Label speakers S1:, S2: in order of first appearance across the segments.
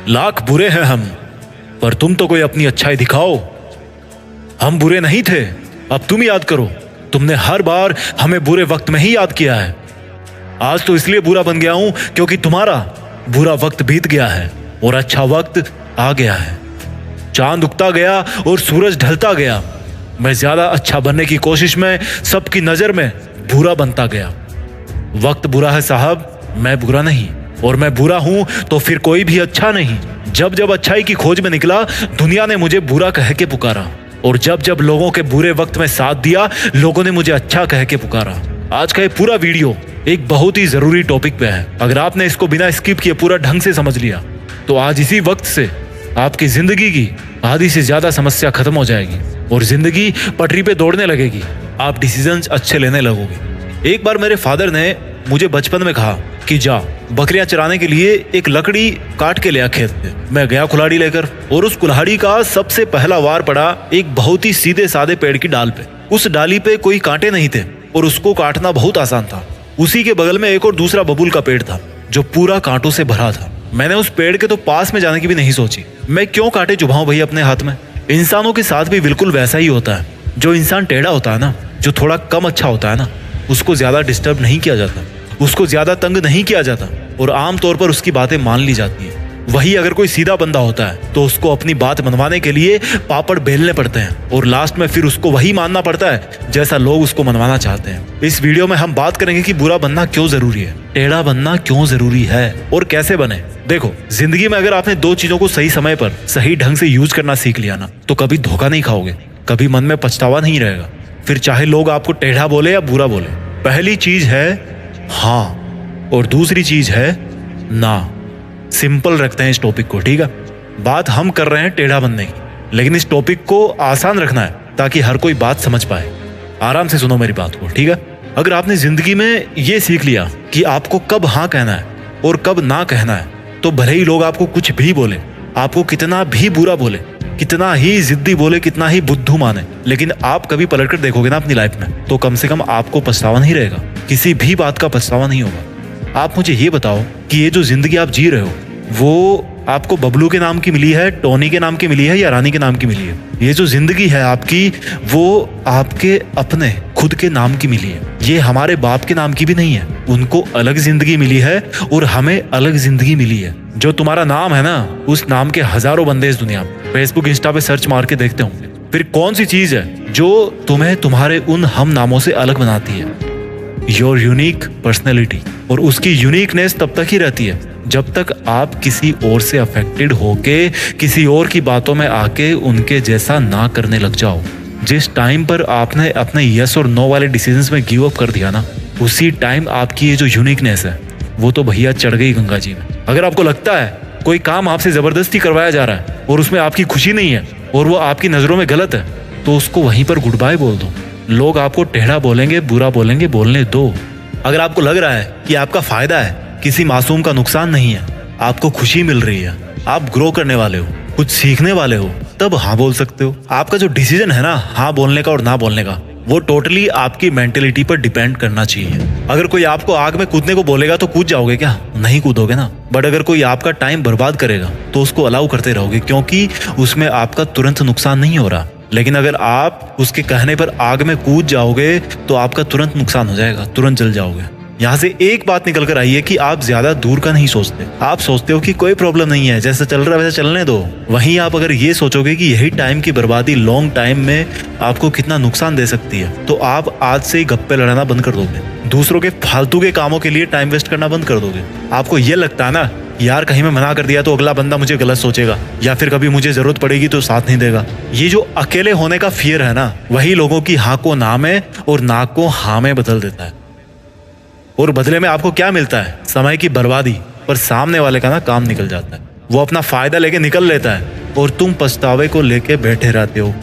S1: लाख बुरे हैं हम, पर तुम तो कोई अपनी अच्छाई दिखाओ। हम बुरे नहीं थे, अब तुम याद करो। तुमने हर बार हमें बुरे वक्त में ही याद किया है। आज तो इसलिए बुरा बन गया हूं क्योंकि तुम्हारा बुरा वक्त बीत गया है और अच्छा वक्त आ गया है। चांद उगता गया और सूरज ढलता गया। मैं ज्यादा अच्छा बनने की कोशिश में सबकी नजर में बुरा बनता गया। वक्त बुरा है साहब, मैं बुरा नहीं, और मैं बुरा हूं तो फिर कोई भी अच्छा नहीं। जब जब अच्छाई की खोज में निकला, दुनिया ने मुझे बुरा कह के पुकारा, और जब जब लोगों के बुरे वक्त में साथ दिया, लोगों ने मुझे अच्छा कह के पुकारा। आज का ये पूरा वीडियो एक बहुत ही जरूरी टॉपिक पे है। अगर आपने इसको बिना स्किप किए पूरा ढंग से समझ लिया तो आज इसी वक्त से आपकी जिंदगी की आधी से ज्यादा समस्या खत्म हो जाएगी और जिंदगी पटरी पे दौड़ने लगेगी। आप डिसीजंस अच्छे लेने लगोगे। एक बार मेरे फादर ने मुझे बचपन में कहा कि जा बकरियां चराने के लिए एक लकड़ी काट के ले आ खेत पे। मैं गया कुल्हाड़ी लेकर, और उस कुल्हाड़ी का सबसे पहला वार पड़ा एक बहुत ही सीधे साधे पेड़ की डाल पे। उस डाली पे कोई कांटे नहीं थे और उसको काटना बहुत आसान था। उसी के बगल में एक और दूसरा बबूल का पेड़ था जो पूरा कांटों से भरा था। मैंने उस पेड़ के तो पास में जाने की भी नहीं सोची। मैं क्यों कांटे चुभाऊं भाई अपने हाथ में। इंसानों के साथ भी बिल्कुल वैसा ही होता है। जो इंसान टेढ़ा होता है ना, जो थोड़ा कम अच्छा होता है ना, उसको ज्यादा डिस्टर्ब नहीं किया जाता, उसको ज्यादा तंग नहीं किया जाता, और आमतौर पर उसकी बातें मान ली जाती है। वही अगर कोई सीधा बंदा होता है तो उसको अपनी बात मनवाने के लिए पापड़ बेलने पड़ते हैं, और लास्ट में फिर उसको वही मानना पड़ता है जैसा लोग उसको मनवाना चाहते हैं। इस वीडियो में हम बात करेंगे कि बुरा बनना क्यों जरूरी है, टेढ़ा बनना क्यों जरूरी है, और कैसे बने। देखो, जिंदगी में अगर आपने दो चीजों को सही समय पर सही ढंग से यूज करना सीख लिया ना, तो कभी धोखा नहीं खाओगे, कभी मन में पछतावा नहीं रहेगा, फिर चाहे लोग आपको टेढ़ा बोले या बुरा बोले। पहली चीज है हाँ, और दूसरी चीज है ना। सिंपल रखते हैं इस टॉपिक को, ठीक है। बात हम कर रहे हैं टेढ़ा बनने की, लेकिन इस टॉपिक को आसान रखना है ताकि हर कोई बात समझ पाए। आराम से सुनो मेरी बात को, ठीक है। अगर आपने जिंदगी में ये सीख लिया कि आपको कब हाँ कहना है और कब ना कहना है, तो भले ही लोग आपको कुछ भी बोले, आपको कितना भी बुरा बोले, कितना ही जिद्दी बोले, कितना ही बुद्धू माने, लेकिन आप कभी पलट कर देखोगे ना अपनी लाइफ में, तो कम से कम आपको पछतावा नहीं रहेगा, किसी भी बात का पछतावा नहीं होगा। आप मुझे ये बताओ कि ये जो जिंदगी आप जी रहे हो, वो आपको बबलू के नाम की मिली है, टोनी के नाम की मिली है, या रानी के नाम की मिली है? ये जो जिंदगी है आपकी, वो आपके अपने खुद के नाम की मिली है। ये हमारे बाप के नाम की भी नहीं है। उनको अलग जिंदगी मिली है और हमें अलग जिंदगी मिली है। जो तुम्हारा नाम है ना, उस नाम के हजारों बंदे इस दुनिया में फेसबुक इंस्टा पे सर्च मार के देखते होंगे। फिर कौन सी चीज है जो तुम्हें तुम्हारे उन हम नामों से अलग बनाती है? Your unique personality. और उसकी यूनिकनेस तब तक ही रहती है जब तक आप किसी और से अफेक्टेड होके किसी और की बातों में आके उनके जैसा ना करने लग जाओ। जिस टाइम पर आपने अपने यस और नो वाले डिसीजंस में गिव अप कर दिया ना, उसी टाइम आपकी ये जो यूनिकनेस है वो तो भैया चढ़ गई गंगा जी में। अगर आपको लगता है कोई काम आपसे जबरदस्ती करवाया जा रहा है और उसमें आपकी खुशी नहीं है और वो आपकी नजरों में गलत है, तो उसको वहीं पर गुड बाय बोल दो। लोग आपको टेढ़ा बोलेंगे, बुरा बोलेंगे, बोलने दो। अगर आपको लग रहा है कि आपका फायदा है, किसी मासूम का नुकसान नहीं है, आपको खुशी मिल रही है, आप ग्रो करने वाले हो, कुछ सीखने वाले हो, तब हाँ बोल सकते हो। आपका जो डिसीजन है ना हाँ बोलने का और ना बोलने का, वो टोटली आपकी मेंटेलिटी पर डिपेंड करना चाहिए। अगर कोई आपको आग में कूदने को बोलेगा तो कूद जाओगे क्या? नहीं कूदोगे ना। बट अगर कोई आपका टाइम बर्बाद करेगा तो उसको अलाउ करते रहोगे, क्योंकि उसमें आपका तुरंत नुकसान नहीं हो रहा। लेकिन अगर आप उसके कहने पर आग में कूद जाओगे तो आपका तुरंत नुकसान हो जाएगा, तुरंत जल जाओगे। यहाँ से एक बात निकल कर आई है कि आप ज्यादा दूर का नहीं सोचते। आप सोचते हो कि कोई प्रॉब्लम नहीं है, जैसे चल रहा है वैसे चलने दो। वहीं आप अगर ये सोचोगे कि यही टाइम की बर्बादी लॉन्ग टाइम में आपको कितना नुकसान दे सकती है, तो आप आज से ही गप्पे लड़ाना बंद कर दोगे, दूसरों के फालतू के कामों के लिए टाइम वेस्ट करना बंद कर दोगे। आपको ये लगता है ना यार कहीं मैं मना कर दिया तो अगला बंदा मुझे गलत सोचेगा, या फिर कभी मुझे जरूरत पड़ेगी तो साथ नहीं देगा। ये जो अकेले होने का फियर है ना, वही लोगों की हाँ को ना में और ना को हाँ में बदल देता है। और बदले में आपको क्या मिलता है? समय की बर्बादी। पर सामने वाले का ना काम निकल जाता है, वो अपना फायदा लेके निकल लेता है और तुम पछतावे को लेके बैठे रहते हो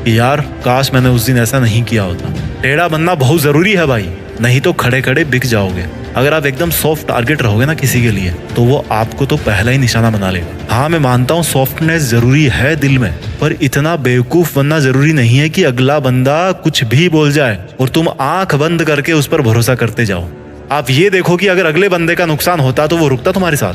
S1: कि यार काश मैंने उस दिन ऐसा नहीं किया होता। टेढ़ा बनना बहुत जरूरी है भाई, नहीं तो खड़े खड़े बिक जाओगे। अगर आप एकदम सॉफ्ट टारगेट रहोगे ना किसी के लिए, तो वो आपको तो पहला ही निशाना बना लेगा। हाँ मैं मानता हूँ सॉफ्टनेस जरूरी है दिल में, पर इतना बेवकूफ बनना जरूरी नहीं है कि अगला बंदा कुछ भी बोल जाए और तुम आंख बंद करके उस पर भरोसा करते जाओ। आप ये देखो कि अगर अगले बंदे का नुकसान होता तो वो रुकता तुम्हारे साथ?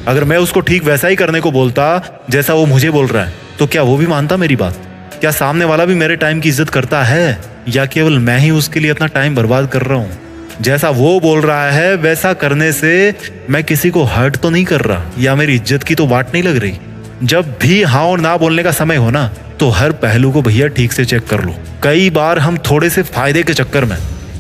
S1: अगर मैं उसको ठीक वैसा ही करने को बोलता जैसा वो मुझे बोल रहा है, तो क्या वो भी मानता मेरी बात? क्या सामने वाला भी मेरे टाइम की इज्जत करता है, या केवल मैं ही उसके लिए अपना टाइम बर्बाद कर रहा हूँ? जैसा वो बोल रहा है वैसा करने से मैं किसी को हर्ट तो नहीं कर रहा, या मेरी इज्जत की तो वाट नहीं लग रही। जब भी हाँ और ना बोलने का समय हो ना, तो हर पहलू को भैया ठीक से चेक कर लो। कई बार हम थोड़े से फायदे के चक्कर में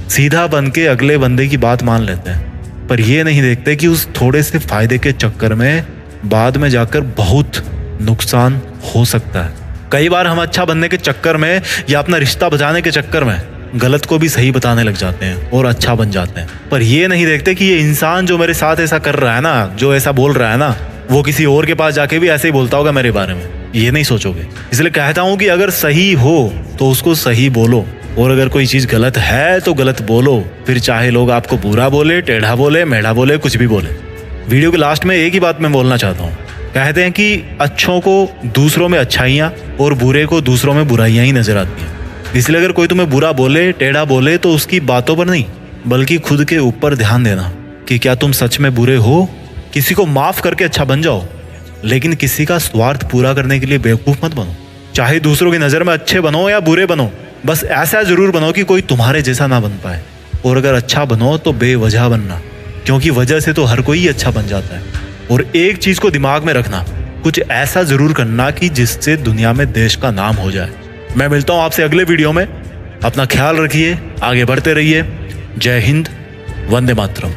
S1: सीधा बन के अगले बंदे की बात मान लेते हैं, पर ये नहीं देखते कि उस थोड़े से फायदे के चक्कर में बाद में जाकर बहुत नुकसान हो सकता है। कई बार हम अच्छा बनने के चक्कर में या अपना रिश्ता बचाने के चक्कर में गलत को भी सही बताने लग जाते हैं और अच्छा बन जाते हैं, पर ये नहीं देखते कि ये इंसान जो मेरे साथ ऐसा कर रहा है ना, जो ऐसा बोल रहा है ना, वो किसी और के पास जाके भी ऐसे ही बोलता होगा मेरे बारे में। ये नहीं सोचोगे। इसलिए कहता हूं कि अगर सही हो तो उसको सही बोलो, और अगर कोई चीज गलत है तो गलत बोलो, फिर चाहे लोग आपको बुरा बोले, टेढ़ा बोले, मेढ़ा बोले, कुछ भी बोले। वीडियो के लास्ट में एक ही बात मैं बोलना चाहता हूँ। कहते हैं कि अच्छों को दूसरों में अच्छाइयाँ और बुरे को दूसरों में बुराइयाँ ही नजर आती हैं। इसलिए अगर कोई तुम्हें बुरा बोले, टेढ़ा बोले, तो उसकी बातों पर नहीं बल्कि खुद के ऊपर ध्यान देना कि क्या तुम सच में बुरे हो। किसी को माफ करके अच्छा बन जाओ, लेकिन किसी का स्वार्थ पूरा करने के लिए बेवकूफ मत बनो। चाहे दूसरों की नजर में अच्छे बनो या बुरे बनो, बस ऐसा जरूर बनो कि कोई तुम्हारे जैसा ना बन पाए। और अगर अच्छा बनो तो बेवजह बनना, क्योंकि वजह से तो हर कोई अच्छा बन जाता है। और एक चीज को दिमाग में रखना, कुछ ऐसा जरूर करना कि जिससे दुनिया में देश का नाम हो जाए। मैं मिलता हूं आपसे अगले वीडियो में। अपना ख्याल रखिए, आगे बढ़ते रहिए। जय हिंद, वंदे मातरम।